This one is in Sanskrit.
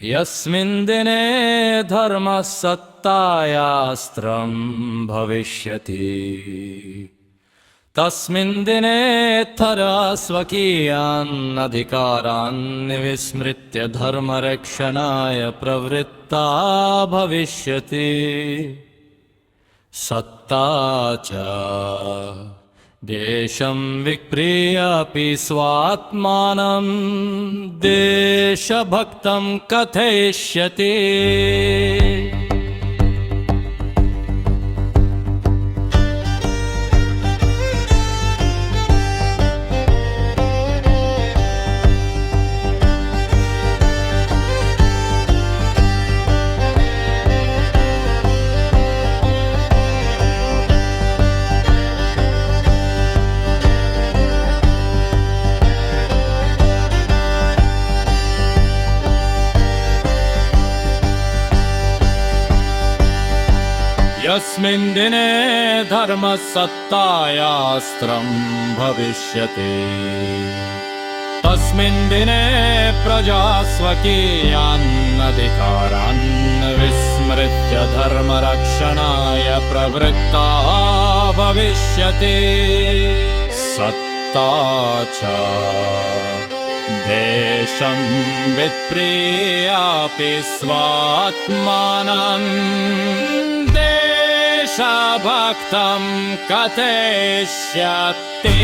यस्मिन् दिने धर्मः सत्तायास्त्रं भविष्यति तस्मिन् दिने स्वकीयान् अधिकारान् विस्मृत्य धर्मरक्षणाय प्रवृत्ता भविष्यति। सत्ता च देशं विक्रीयापि स्वात्मानं देशभक्तं कथयिष्यति। यस्मिन् दिने धर्मः सत्तायास्त्रं भविष्यति तस्मिन् दिने प्रजा स्वकीयान् अधिकारान् विस्मृत्य धर्मरक्षणाय प्रवृत्ता भविष्यति। सत्ता च देशं विप्रियापि स्वात्मानं देशभक्तं कथयिष्यति।